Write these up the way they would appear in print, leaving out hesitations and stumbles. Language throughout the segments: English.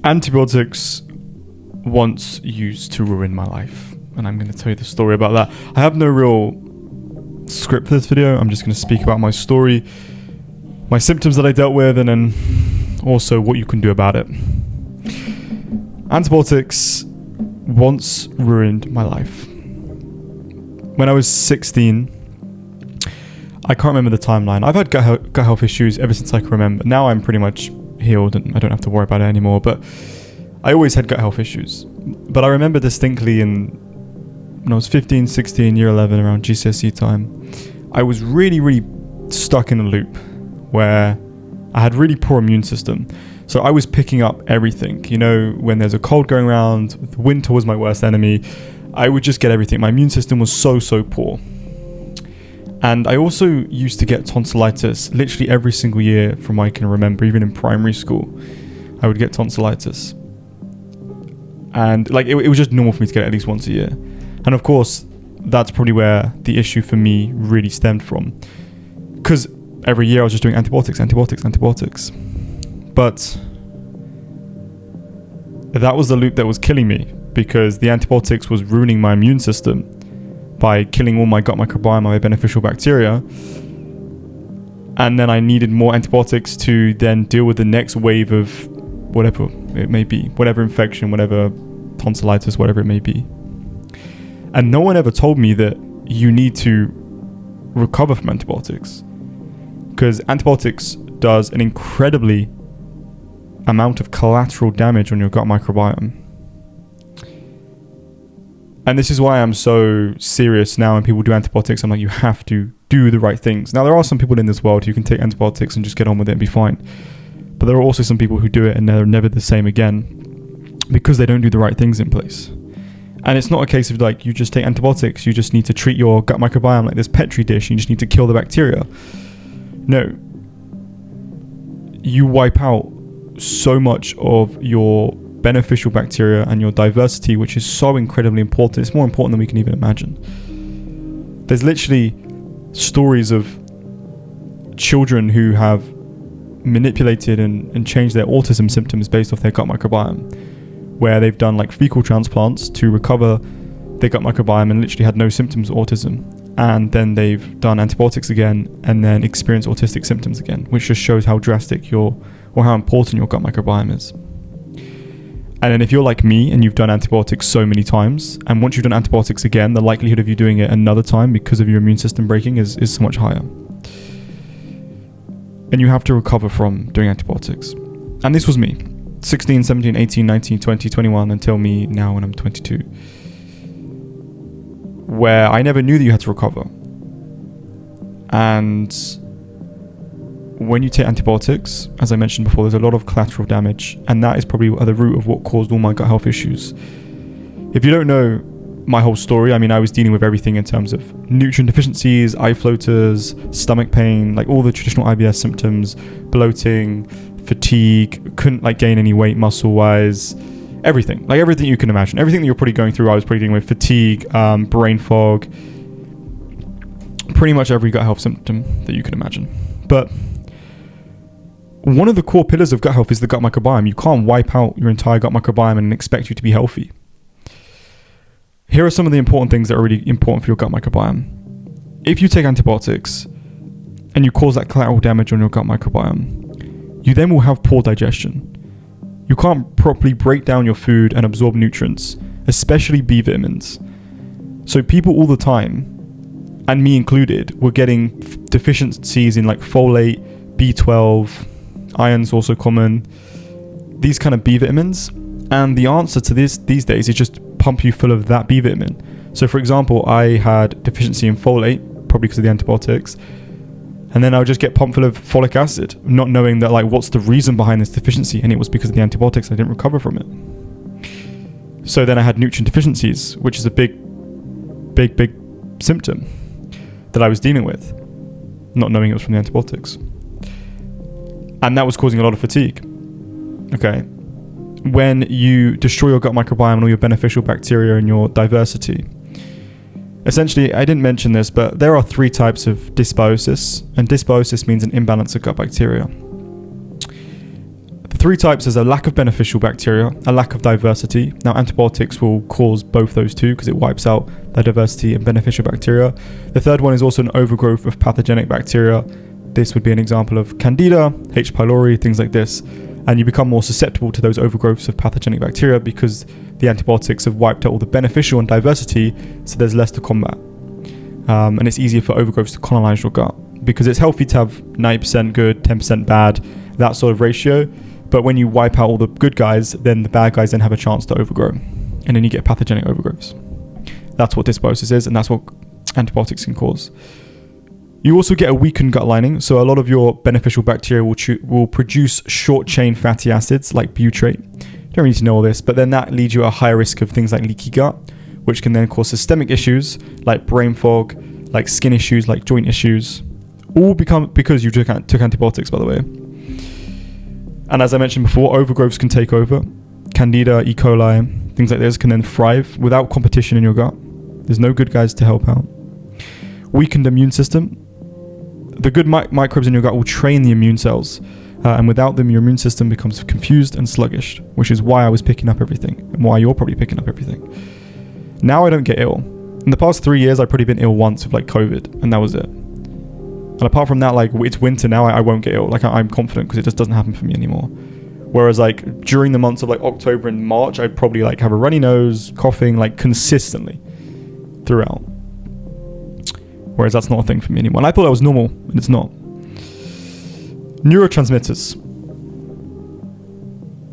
Antibiotics once used to ruin my life, and I'm going to tell you the story about that. I have no real script for this video. I'm just going to speak about my story, my symptoms that I dealt with, and then also what you can do about it. Antibiotics once ruined my life. When I was 16, I can't remember the timeline. I've had gut health issues ever since I can remember. Now I'm pretty much healed and I don't have to worry about it anymore, but I always had gut health issues. But I remember distinctly when I was 15, 16, year 11, around GCSE time, I was really stuck in a loop where I had really poor immune system. So I was picking up everything. You know, when there's a cold going around, winter was my worst enemy. I would just get everything. My immune system was so poor. And I also used to get tonsillitis literally every single year from what I can remember, even in primary school. I would get tonsillitis. And like it was just normal for me to get it at least once a year. And of course, that's probably where the issue for me really stemmed from. Because every year I was just doing antibiotics. But that was the loop that was killing me, because the antibiotics was ruining my immune system by killing all my gut microbiome, my beneficial bacteria. And then I needed more antibiotics to then deal with the next wave of whatever it may be, whatever infection, whatever tonsillitis, whatever it may be. And no one ever told me that you need to recover from antibiotics, because antibiotics does an incredibly amount of collateral damage on your gut microbiome. And this is why I'm so serious now when people do antibiotics. I'm like, you have to do the right things. Now, there are some people in this world who can take antibiotics and just get on with it and be fine. But there are also some people who do it and they're never the same again because they don't do the right things in place. And it's not a case of like, you just take antibiotics, you just need to treat your gut microbiome like this Petri dish, you just need to kill the bacteria. No. You wipe out so much of your beneficial bacteria and your diversity, which is so incredibly important. It's more important than we can even imagine. There's literally stories of children who have manipulated and changed their autism symptoms based off their gut microbiome, where they've done like fecal transplants to recover their gut microbiome and literally had no symptoms of autism. And then they've done antibiotics again and then experienced autistic symptoms again, which just shows how drastic or how important your gut microbiome is. And then if you're like me and you've done antibiotics so many times, and once you've done antibiotics again, the likelihood of you doing it another time because of your immune system breaking is so much higher. And you have to recover from doing antibiotics. And this was me. 16, 17, 18, 19, 20, 21, until me now when I'm 22. Where I never knew that you had to recover. And when you take antibiotics, as I mentioned before, there's a lot of collateral damage, and that is probably at the root of what caused all my gut health issues. If you don't know my whole story, I mean, I was dealing with everything in terms of nutrient deficiencies, eye floaters, stomach pain, like all the traditional IBS symptoms, bloating, fatigue, couldn't like gain any weight muscle wise, everything you can imagine, everything that you're probably going through, I was probably dealing with. Fatigue, brain fog, pretty much every gut health symptom that you can imagine. But one of the core pillars of gut health is the gut microbiome. You can't wipe out your entire gut microbiome and expect you to be healthy. Here are some of the important things that are really important for your gut microbiome. If you take antibiotics and you cause that collateral damage on your gut microbiome, you then will have poor digestion. You can't properly break down your food and absorb nutrients, especially B vitamins. So people all the time, and me included, were getting deficiencies in like folate, B12, iron's also common, these kind of B vitamins. And the answer to this these days is just pump you full of that B vitamin. So for example, I had deficiency in folate, probably because of the antibiotics, and then I would just get pumped full of folic acid, not knowing that like what's the reason behind this deficiency, and it was because of the antibiotics. I didn't recover from it. So then I had nutrient deficiencies, which is a big symptom that I was dealing with, not knowing it was from the antibiotics. And that was causing a lot of fatigue. Okay. When you destroy your gut microbiome and all your beneficial bacteria and your diversity, essentially, I didn't mention this, but there are 3 types of dysbiosis, and dysbiosis means an imbalance of gut bacteria. The three types: there's a lack of beneficial bacteria, a lack of diversity. Now antibiotics will cause both those two because it wipes out the diversity and beneficial bacteria. The third one is also an overgrowth of pathogenic bacteria. This would be an example of candida, H. pylori, things like this. And you become more susceptible to those overgrowths of pathogenic bacteria because the antibiotics have wiped out all the beneficial and diversity, so there's less to combat. And it's easier for overgrowths to colonize your gut because it's healthy to have 90% good, 10% bad, that sort of ratio. But when you wipe out all the good guys, then the bad guys then have a chance to overgrow. And then you get pathogenic overgrowths. That's what dysbiosis is, and that's what antibiotics can cause. You also get a weakened gut lining. So a lot of your beneficial bacteria will produce short-chain fatty acids like butyrate. You don't need to know all this, but then that leads you at a higher risk of things like leaky gut, which can then cause systemic issues like brain fog, like skin issues, like joint issues. All become because you took antibiotics, by the way. And as I mentioned before, overgrowths can take over. Candida, E. coli, things like this can then thrive without competition in your gut. There's no good guys to help out. Weakened immune system. The good microbes in your gut will train the immune cells. And without them, your immune system becomes confused and sluggish, which is why I was picking up everything and why you're probably picking up everything. Now I don't get ill. In the past 3 years, I've probably been ill once with like COVID, and that was it. And apart from that, like it's winter now, I won't get ill. Like I'm confident because it just doesn't happen for me anymore. Whereas like during the months of like October and March, I'd probably like have a runny nose, coughing like consistently throughout. Whereas that's not a thing for me anymore. And I thought that was normal, and it's not. Neurotransmitters.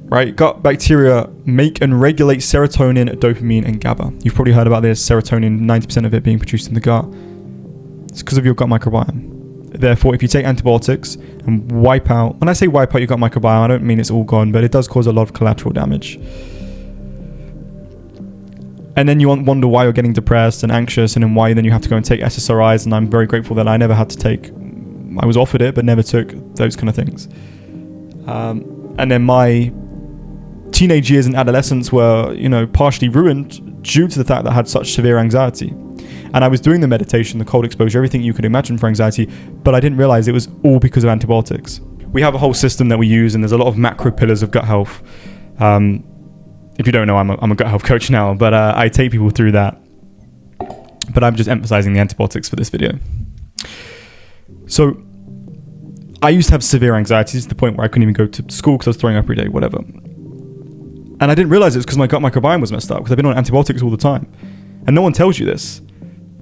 Right, gut bacteria make and regulate serotonin, dopamine, and GABA. You've probably heard about this, serotonin, 90% of it being produced in the gut. It's because of your gut microbiome. Therefore, if you take antibiotics and wipe out, when I say wipe out your gut microbiome, I don't mean it's all gone, but it does cause a lot of collateral damage. And then you wonder why you're getting depressed and anxious, and then why then you have to go and take SSRIs, and I'm very grateful that I never had to take, I was offered it, but never took those kind of things. And then my teenage years and adolescence were, partially ruined due to the fact that I had such severe anxiety. And I was doing the meditation, the cold exposure, everything you could imagine for anxiety, but I didn't realize it was all because of antibiotics. We have a whole system that we use, and there's a lot of macro pillars of gut health. If you don't know, I'm a gut health coach now, but I take people through that. But I'm just emphasizing the antibiotics for this video. So I used to have severe anxiety to the point where I couldn't even go to school because I was throwing up every day, whatever. And I didn't realize it was because my gut microbiome was messed up because I've been on antibiotics all the time. And no one tells you this.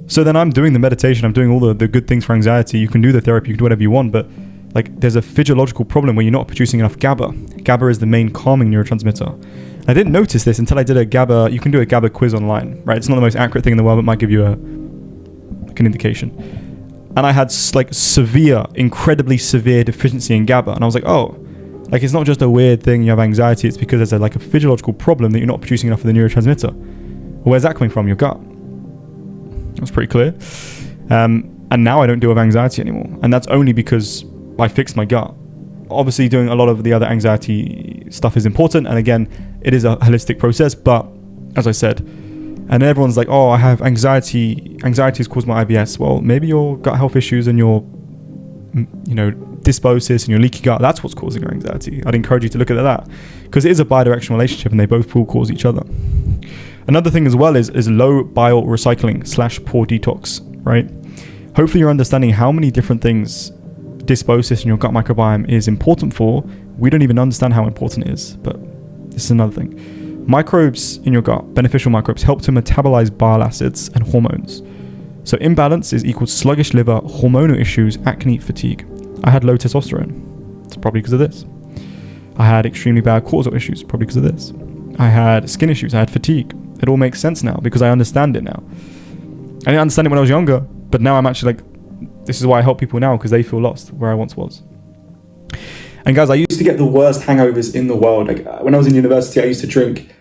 So then I'm doing the meditation, I'm doing all the good things for anxiety. You can do the therapy, you can do whatever you want, but like there's a physiological problem where you're not producing enough GABA. GABA is the main calming neurotransmitter. I didn't notice this until I did a GABA, you can do a GABA quiz online, right? It's not the most accurate thing in the world, but it might give you an indication. And I had like incredibly severe deficiency in GABA. And I was like, oh, like it's not just a weird thing, you have anxiety, it's because there's a physiological problem that you're not producing enough of the neurotransmitter. Where's that coming from? Your gut. That's pretty clear. And now I don't deal with anxiety anymore. And that's only because I fixed my gut. Obviously doing a lot of the other anxiety stuff is important. And again, it is a holistic process. But as I said, and everyone's like, oh, I have anxiety. Anxiety has caused my IBS. Well, maybe your gut health issues and your, dysbiosis and your leaky gut, that's what's causing your anxiety. I'd encourage you to look at that because it is a bidirectional relationship and they both will cause each other. Another thing as well is low bile recycling / poor detox, right? Hopefully you're understanding how many different things dysbiosis in your gut microbiome is important for. We don't even understand how important it is, but this is another thing. Microbes in your gut, beneficial microbes, help to metabolize bile acids and hormones. So imbalance is equal to sluggish liver, hormonal issues, acne, fatigue. I had low testosterone. It's probably because of this. I had extremely bad cortisol issues, probably because of this. I had skin issues. I had fatigue. It all makes sense now because I understand it now. I didn't understand it when I was younger, but now I'm actually this is why I help people now because they feel lost where I once was. And guys, I used to get the worst hangovers in the world. Like when I was in university, I used to drink,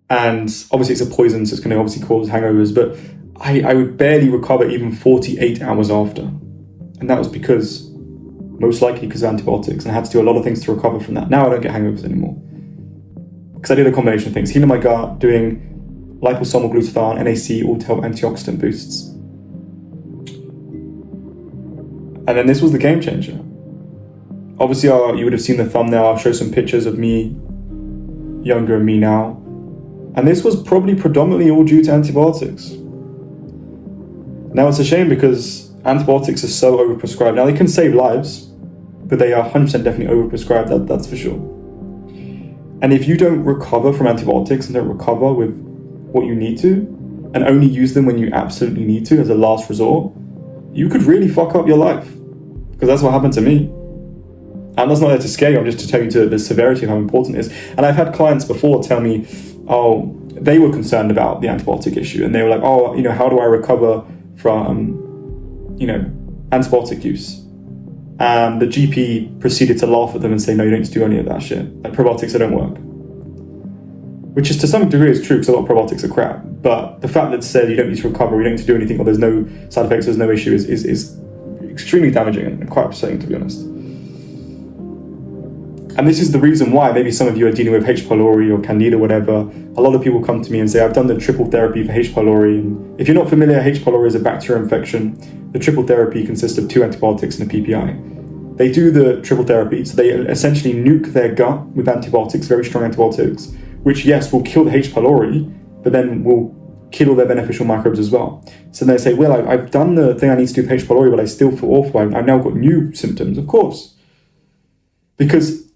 and obviously it's a poison, so it's going to obviously cause hangovers, but I would barely recover even 48 hours after. And that was most likely because of antibiotics, and I had to do a lot of things to recover from that. Now I don't get hangovers anymore. Because I did a combination of things. Healing my gut, doing liposomal glutathione, NAC, all to help antioxidant boosts. And then this was the game changer. Obviously, you would have seen the thumbnail. I'll show some pictures of me, younger and me now. And this was probably predominantly all due to antibiotics. Now, it's a shame because antibiotics are so overprescribed. Now, they can save lives, but they are 100% definitely overprescribed, that's for sure. And if you don't recover from antibiotics and don't recover with what you need to, and only use them when you absolutely need to as a last resort, you could really fuck up your life. Because that's what happened to me. And that's not there to scare you, I'm just to tell you the severity of how important it is. And I've had clients before tell me, they were concerned about the antibiotic issue. And they were like, how do I recover from, antibiotic use? And the GP proceeded to laugh at them and say, no, you don't need to do any of that shit. Like, probiotics, they don't work. Which is to some degree is true, because a lot of probiotics are crap. But the fact that it said you don't need to recover, you don't need to do anything, or there's no side effects, there's no issue, is extremely damaging and quite upsetting, to be honest. And this is the reason why maybe some of you are dealing with H. pylori or candida, whatever. A lot of people come to me and say, I've done the triple therapy for H. pylori. And if you're not familiar, H. pylori is a bacterial infection. The triple therapy consists of 2 antibiotics and a PPI. They do the triple therapy, so they essentially nuke their gut with antibiotics, very strong antibiotics, which, yes, will kill the H. pylori, but then will kill all their beneficial microbes as well. So they say, well, I've done the thing I need to do for H. pylori, but I still feel awful. I've now got new symptoms, of course. Because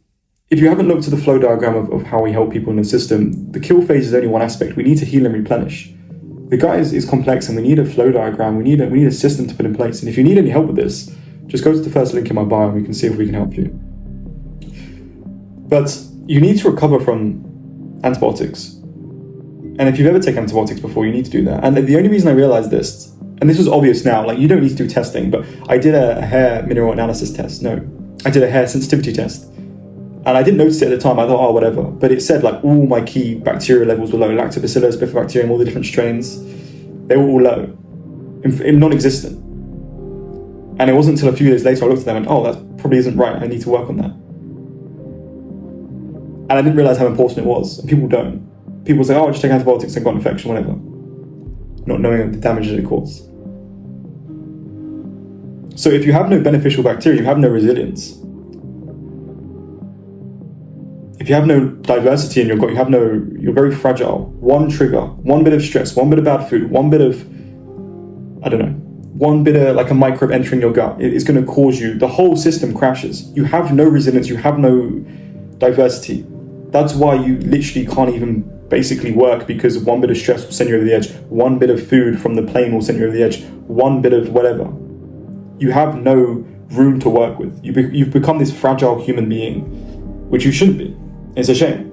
if you haven't looked at the flow diagram of how we help people in the system, the kill phase is only one aspect. We need to heal and replenish. The gut is complex, and we need a flow diagram. We need a system to put in place. And if you need any help with this, just go to the first link in my bio and we can see if we can help you. But you need to recover from antibiotics. And if you've ever taken antibiotics before, you need to do that. And the only reason I realized this, and this was obvious now, like, you don't need to do testing, but I did a hair mineral analysis test. No, I did a hair sensitivity test. And I didn't notice it at the time. I thought, whatever. But it said, like, all my key bacterial levels were low. Lactobacillus, bifidobacterium, all the different strains, they were all low, in non-existent. And it wasn't until a few days later I looked at them and, that probably isn't right. I need to work on that. And I didn't realize how important it was. And people don't. People say, just take antibiotics and got an infection, whatever. Not knowing the damage that it causes. So if you have no beneficial bacteria, you have no resilience. If you have no diversity in your gut, you're very fragile. One trigger, one bit of stress, one bit of bad food, one bit of like a microbe entering your gut, it's going to cause you, the whole system crashes. You have no resilience, you have no diversity. That's why you literally can't even basically work, because one bit of stress will send you over the edge. One bit of food from the plane will send you over the edge. One bit of whatever. You have no room to work with. You've become this fragile human being, which you shouldn't be. It's a shame.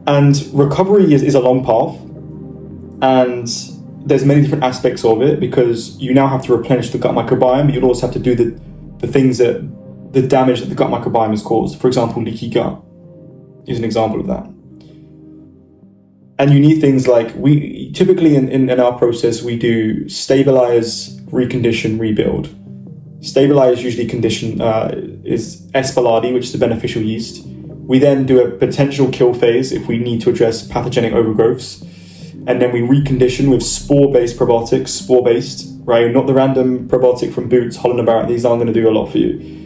And recovery is a long path, and there's many different aspects of it, because you now have to replenish the gut microbiome, but you'll also have to do the things that, the damage that the gut microbiome has caused. For example, leaky gut is an example of that. And you need things like, we typically in our process, we do stabilize, recondition, rebuild. Stabilize usually is S. boulardii, which is a beneficial yeast. We then do a potential kill phase if we need to address pathogenic overgrowths. And then we recondition with spore-based probiotics, spore-based, right? Not the random probiotic from Boots, Holland & Barrett. These aren't going to do a lot for you.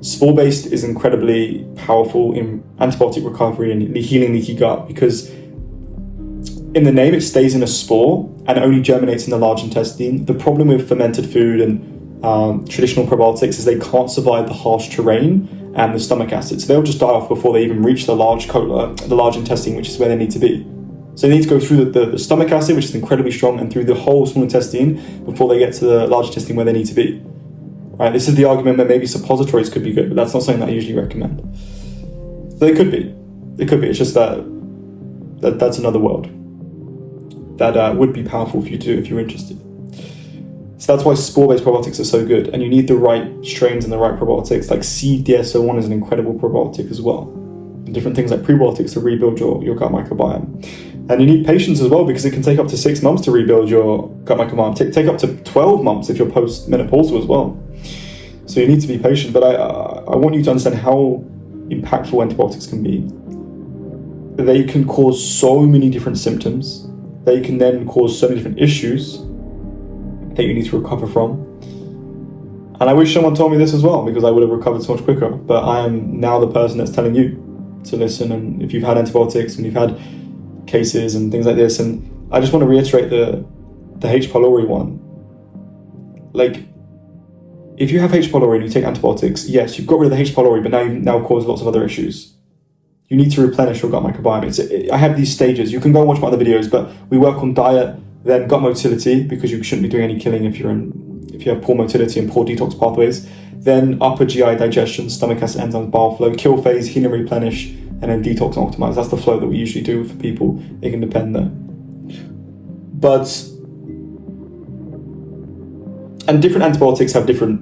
Spore-based is incredibly powerful in antibiotic recovery and healing leaky gut, because in the name it stays in a spore and only germinates in the large intestine. The problem with fermented food and traditional probiotics is they can't survive the harsh terrain and the stomach acid. So they'll just die off before they even reach the large intestine, which is where they need to be. So they need to go through the stomach acid, which is incredibly strong, and through the whole small intestine before they get to the large intestine where they need to be. Right? This is the argument that maybe suppositories could be good, but that's not something that I usually recommend. So they could be. It could be. It's just that's another world that would be powerful for you to do if you're interested. So that's why spore-based probiotics are so good, and you need the right strains and the right probiotics. Like CDSO1 is an incredible probiotic as well. And different things like prebiotics to rebuild your gut microbiome. And you need patience as well, because it can take up to 6 months to rebuild your gut microbiome. Take up to 12 months if you're post-menopausal as well. So you need to be patient. But I want you to understand how impactful antibiotics can be. They can cause so many different symptoms. They can then cause so many different issues that you need to recover from. And I wish someone told me this as well, because I would have recovered so much quicker. But I am now the person that's telling you to listen. And if you've had antibiotics and you've had cases and things like this, and I just want to reiterate the H. pylori one. Like, if you have H. pylori and you take antibiotics, yes, you've got rid of the H. pylori, but now you've now caused lots of other issues. You need to replenish your gut microbiome. I have these stages. You can go and watch my other videos, but we work on diet, then gut motility, because you shouldn't be doing any killing if you have poor motility and poor detox pathways. Then upper GI digestion, stomach acid enzymes, bile flow, kill phase, heal and replenish, and then detox and optimize. That's the flow that we usually do for people. It can depend there. And different antibiotics have different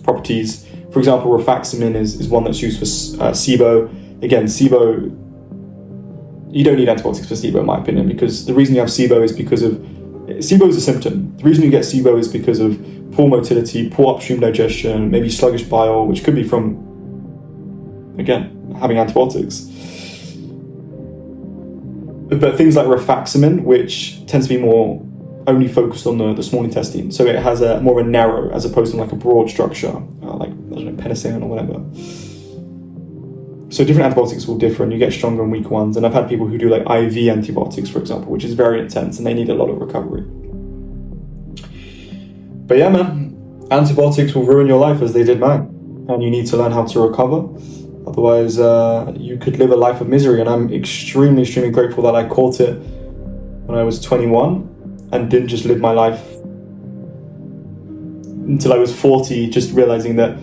properties. For example, rifaximin is one that's used for SIBO. Again, SIBO, you don't need antibiotics for SIBO, in my opinion, because the reason you have SIBO is because of, SIBO is a symptom. The reason you get SIBO is because of poor motility, poor upstream digestion, maybe sluggish bile, which could be from, again, having antibiotics. But things like rifaximin, which tends to be more only focused on the small intestine. So it has a more of a narrow, as opposed to like a broad structure, like, I don't know, penicillin or whatever. So different antibiotics will differ, and you get stronger and weaker ones. And I've had people who do like IV antibiotics, for example, which is very intense, and they need a lot of recovery. But yeah, man, antibiotics will ruin your life as they did mine. And you need to learn how to recover. Otherwise, you could live a life of misery. And I'm extremely, extremely grateful that I caught it when I was 21 and didn't just live my life until I was 40, just realizing that,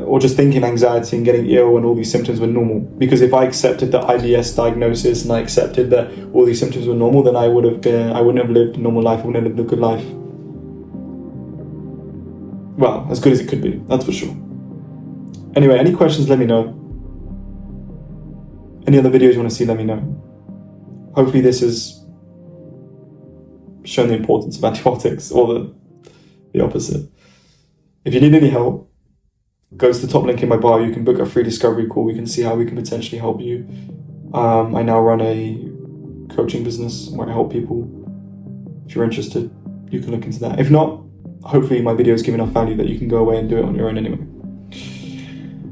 or just thinking anxiety and getting ill and all these symptoms were normal. Because if I accepted the IBS diagnosis and I accepted that all these symptoms were normal, then I wouldn't have lived a normal life. I wouldn't have lived a good life. Well, as good as it could be, that's for sure. Anyway, any questions, let me know. Any other videos you want to see, let me know. Hopefully this has shown the importance of antibiotics, or the opposite. If you need any help, go to the top link in my bio. You can book a free discovery call. We can see how we can potentially help you. I now run a coaching business where I help people. If you're interested, you can look into that. If not, hopefully my videos give enough value that you can go away and do it on your own anyway.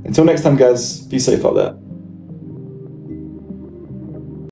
Until next time, guys, be safe out there.